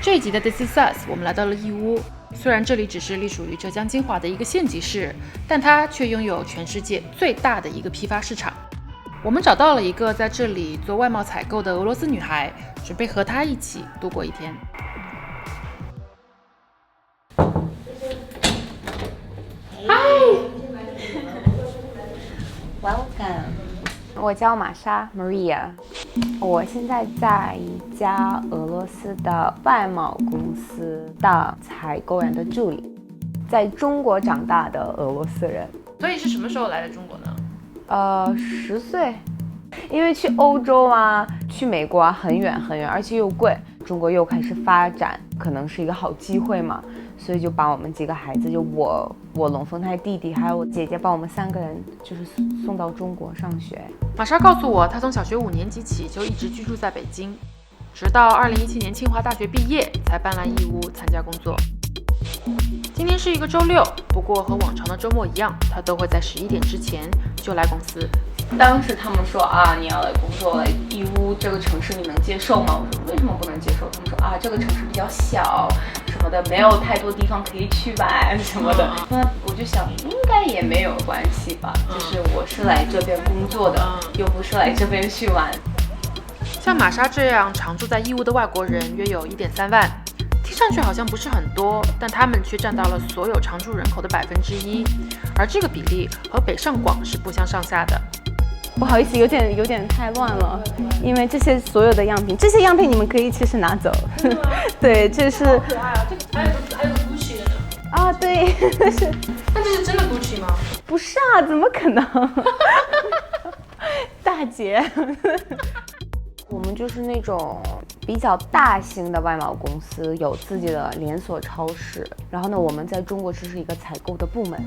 这一集的 This is Us， 我们来到了义乌。虽然这里只是隶属于浙江金华的一个县级市，但它却拥有全世界最大的一个批发市场。我们找到了一个在这里做外贸采购的俄罗斯女孩，准备和她一起度过一天。Welcome， 我叫玛莎 Maria， 我现在在一家俄罗斯的外贸公司的采购员的助理，在中国长大的俄罗斯人。所以是什么时候来的中国呢？10岁，因为去欧洲啊，去美国啊，很远很远，而且又贵。中国又开始发展，可能是一个好机会嘛，所以就把我们几个孩子，就我龙凤胎弟弟还有我姐姐，把我们3个人就是送到中国上学。玛莎告诉我，她从小学5年级起就一直居住在北京，直到2017年清华大学毕业才搬来义乌参加工作。今天是一个周六，不过和往常的周末一样，她都会在11点之前就来公司。当时他们说啊，你要来工作来义乌这个城市，你能接受吗？我说为什么不能接受？他们说啊，这个城市比较小什么的，没有太多地方可以去玩什么的。那我就想应该也没有关系吧，就是我是来这边工作的，又不是来这边去玩。像玛莎这样常住在义乌的外国人约有1.3万，听上去好像不是很多，但他们却占到了所有常住人口的1%，而这个比例和北上广是不相上下的。不好意思，有点太乱了，因为这些所有的样品，这些样品你们可以其实拿走。对，这是好可爱啊！这还有 Gucci 的呢。啊，对，是。但这是真的 Gucci 吗？不是啊，怎么可能？大姐，我们就是那种比较大型的外贸公司，有自己的连锁超市。然后呢，我们在中国只是一个采购的部门。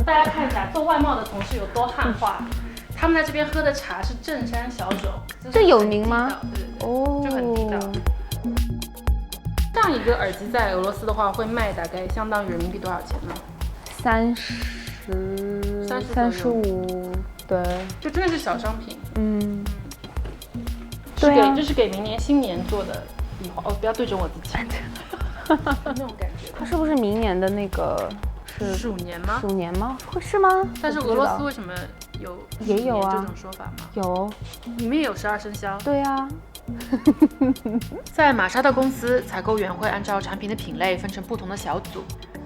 大家看一下，做外贸的同事有多汉化。他们在这边喝的茶是正山小种，这有名吗？对，哦，就很地道。这样一个耳机在俄罗斯的话，会卖大概相当于人民币多少钱呢？35，对，就真的是小商品。对啊，这是给明年新年做的礼花。哦，不要对准我自己。那种感觉。它是不是明年的那个？鼠年吗？鼠年吗？会是吗？但是俄罗斯为什么也有这种说法吗？有，里面有12生肖。对啊。在玛莎的公司，采购员会按照产品的品类分成不同的小组。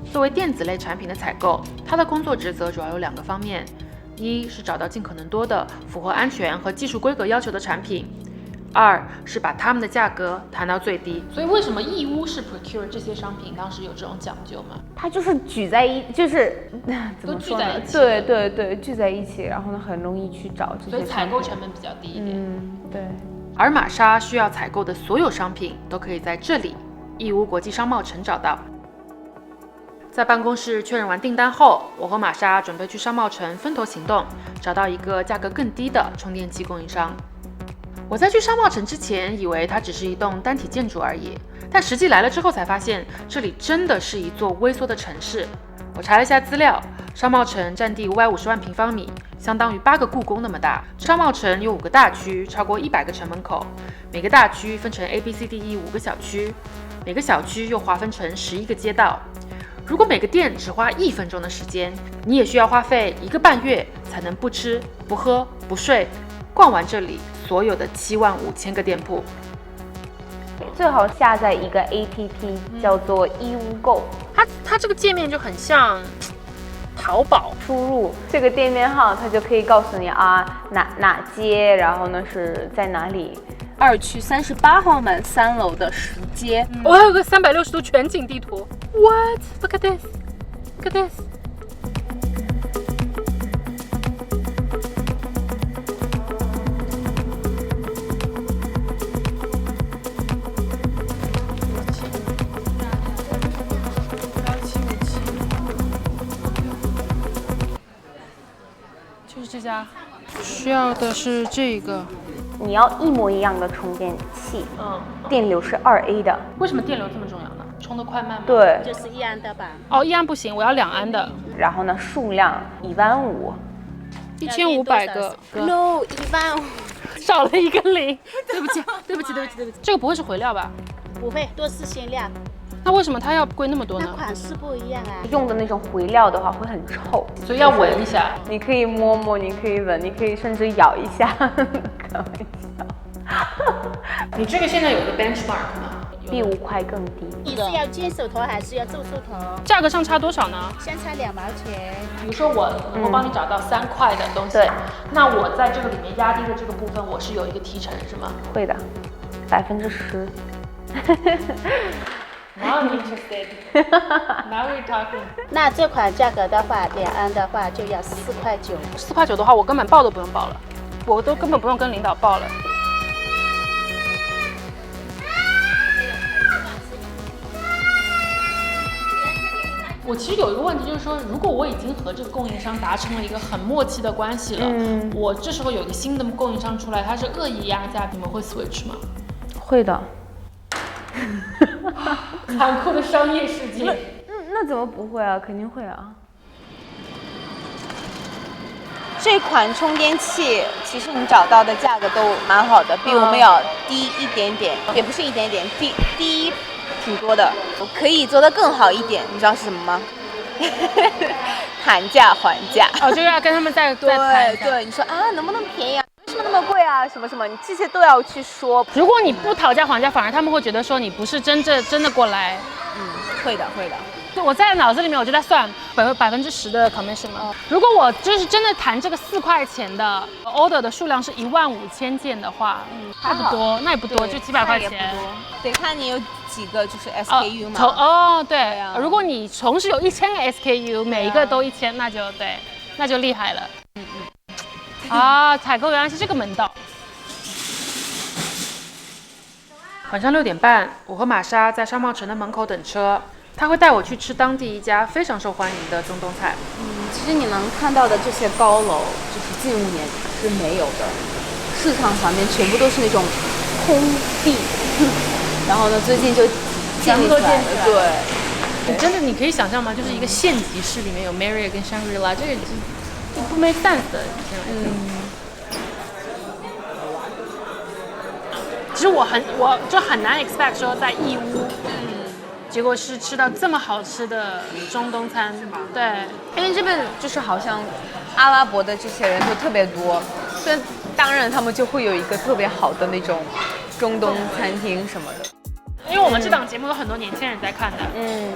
作为电子类产品的采购，他的工作职责主要有2个方面：一是找到尽可能多的符合安全和技术规格要求的产品。2是把他们的价格谈到最低。所以为什么义乌是 procure 这些商品当时有这种讲究吗？它就是聚在一，就是怎么说呢？对，聚在一起，然后呢很容易去找这些，所以采购成本比较低一点。对。而玛莎需要采购的所有商品都可以在这里义乌国际商贸城找到。在办公室确认完订单后，我和玛莎准备去商贸城分头行动，找到一个价格更低的充电器供应商。我在去商贸城之前，以为它只是一栋单体建筑而已，但实际来了之后才发现，这里真的是一座微缩的城市。我查了一下资料，商贸城占地550万平方米，相当于8个故宫那么大。商贸城有5个大区，超过100个城门口，每个大区分成 A、B、C、D、E 5个小区，每个小区又划分成11个街道。如果每个店只花1分钟的时间，你也需要花费1个半月才能不吃不喝不睡逛完这里所有的75000个店铺。最好下载一个 APP 叫做义乌购，它这个界面就很像淘宝，输入这个店面号，它就可以告诉你啊哪街，然后呢是在哪里。2区38号门3楼的10街。我还有个360度全景地图。What? Look at this. Look at this. 就是这家，需要的是这个。你要一模一样的充电器，电流是2A 的。为什么电流这么重要呢？充得快慢吗？对，就是1安的吧。哦，1安不行，我要2安的。然后呢，数量15000，1500个。No，15000。少了一个零，对不起，对不起，对不起，对不起。这个不会是回料吧？不会，都是鲜料。那为什么它要贵那么多那呢？款式不一样啊。用的那种回料的话会很臭，所以要闻一下。你可以摸摸，你可以闻，你可以甚至咬一下。开玩笑。你这个现在有个 benchmark 吗？比5块更低。你是要尖手头还是要皱手头？价格上差多少呢？相差2毛钱。比如说我能够帮你找到3块的东西，对，那我在这个里面压低的这个部分，我是有一个提成是吗？会的，10%。Now I'm interested. Now we're talking. 那这款价格的话，2安的话就要4块9。4块9的话，我根本报都不用报了，我都根本不用跟领导报了。我其实有一个问题，就是说，如果我已经和这个供应商达成了一个很默契的关系了，我这时候有一个新的供应商出来，他是恶意压价，你们会 switch 吗？会的。残酷的商业世界。那怎么不会啊？肯定会啊。这款充电器其实你找到的价格都蛮好的，比我们要低一点点，也不是一点点，低挺多的。可以做得更好一点，你知道是什么吗？谈价还价。哦，就是要跟他们再谈一下。对，你说啊，能不能便宜啊？为什么那么贵啊？什么什么，你这些都要去说。如果你不讨价还价，反而他们会觉得说你不是真的过来。会的。我在脑子里面，我就在算10%的 commission 嘛。如果我就是真的谈这个4块钱的 order 的数量是15000件的话，那不多，那也不多，就几百块钱。得看你有几个就是 SKU 嘛。对啊。如果你同时有1000个 SKU，每一个都1000，那就对，那就厉害了。啊，采购原来是这个门道。晚上6点半，我和玛莎在商贸城的门口等车。他会带我去吃当地一家非常受欢迎的中东菜。其实你能看到的这些高楼，就是近5年是没有的，市场旁边全部都是那种空地，然后呢，最近就建立起来了。对，你可以想象吗？就是一个县级市里面有 Marriott 跟 Shangri-La， 这个就不make sense 的。其实我就很难 expect 说在义乌。结果是吃到这么好吃的中东餐，对，因为这边就是好像阿拉伯的这些人就特别多，所以当然他们就会有一个特别好的那种中东餐厅什么的。因为我们这档节目有很多年轻人在看的，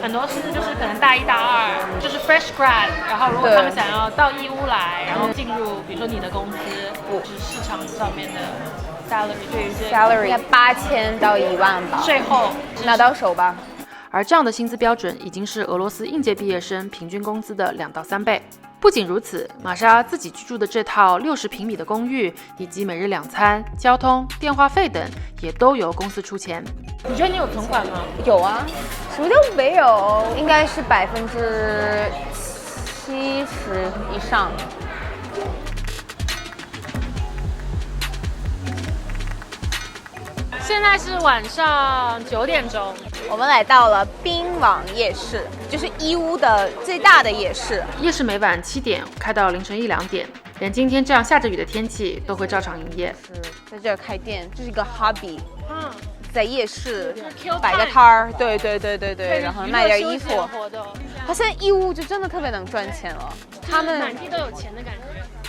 很多是就是可能大1、大2，就是 fresh grad， 然后如果他们想要到义乌来，然后进入比如说你的公司，就是市场上面的 salary， 对于这 salary 8000到1万吧，税后拿到手吧。而这样的薪资标准已经是俄罗斯应届毕业生平均工资的2到3倍。不仅如此，玛莎自己居住的这套60平米的公寓，以及每日2餐、交通、电话费等，也都由公司出钱。你觉得你有存款吗？有啊，什么都没有，应该是70%以上。现在是晚上9点钟，我们来到了滨王夜市，就是义乌的最大的夜市。夜市每晚7点开到凌晨1、2点，连今天这样下着雨的天气都会照常营业。是在这儿开店，这是一个 hobby。在夜市摆个摊儿，对，然后卖点衣服。好像义乌就真的特别能赚钱了，他们满地都有钱的感觉。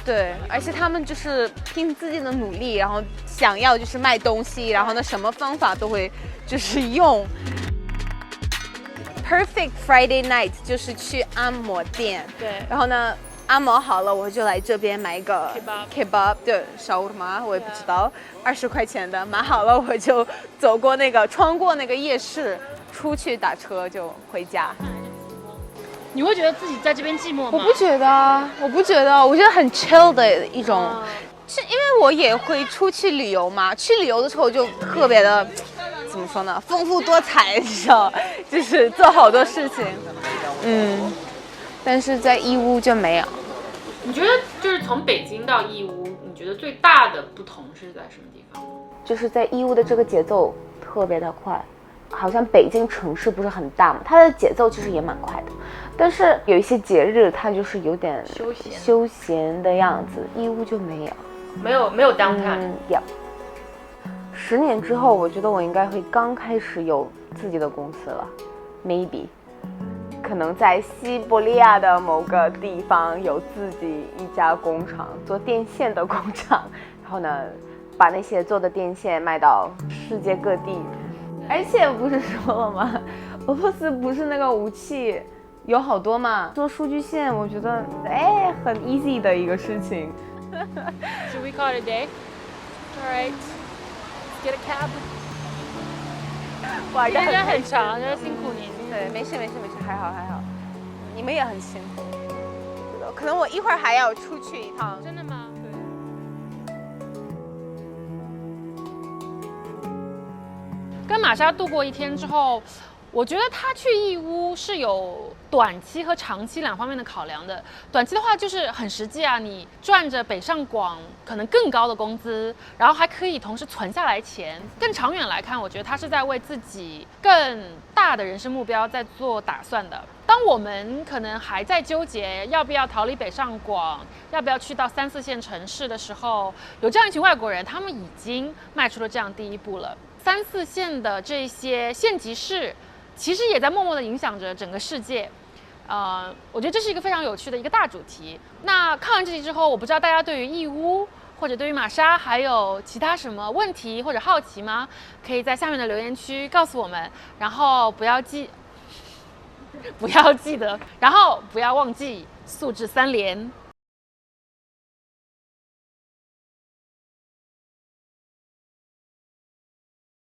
对，而且他们就是拼自己的努力，然后想要就是卖东西，然后呢什么方法都会就是用。Perfect Friday night 就是去按摩店，对，然后呢按摩好了，我就来这边买一个 kebab 对shawarma，我也不知道，20块钱的，买好了我就走过穿过那个夜市，出去打车就回家。你会觉得自己在这边寂寞吗？我不觉得，我觉得很 chill 的一种，是因为我也会出去旅游嘛，去旅游的时候就特别的，怎么说呢，丰富多彩，你知道，就是做好多事情，但是在义乌就没有。你觉得就是从北京到义乌，你觉得最大的不同是在什么地方？就是在义乌的这个节奏特别的快，好像北京城市不是很大嘛，它的节奏其实也蛮快的，但是有一些节日它就是有点休闲的样子，义乌就没有 没有 downtown。有。10年之后，我觉得我应该会刚开始有自己的公司了 ，maybe， 可能在西伯利亚的某个地方有自己一家工厂，做电线的工厂，然后呢，把那些做的电线卖到世界各地。而且不是说了吗？俄罗斯不是那个武器有好多嘛，做数据线，我觉得很 easy 的一个事情。Should we call it a day? All right. Get a cab. 哇，今天很长，就是辛苦你。对，没事，还好，你们也很辛苦。可能我一会儿还要出去一趟。真的吗？跟玛莎度过一天之后，我觉得她去义乌是有短期和长期2方面的考量的。短期的话就是很实际啊，你赚着北上广可能更高的工资，然后还可以同时存下来钱。更长远来看，我觉得她是在为自己更大的人生目标在做打算的。当我们可能还在纠结要不要逃离北上广，要不要去到3、4线城市的时候，有这样一群外国人，他们已经迈出了这样第一步了。3、4线的这些县级市，其实也在默默地影响着整个世界。我觉得这是一个非常有趣的一个大主题。那看完这集之后，我不知道大家对于义乌或者对于玛莎还有其他什么问题或者好奇吗？可以在下面的留言区告诉我们。然后不要记得，然后不要忘记素质3连。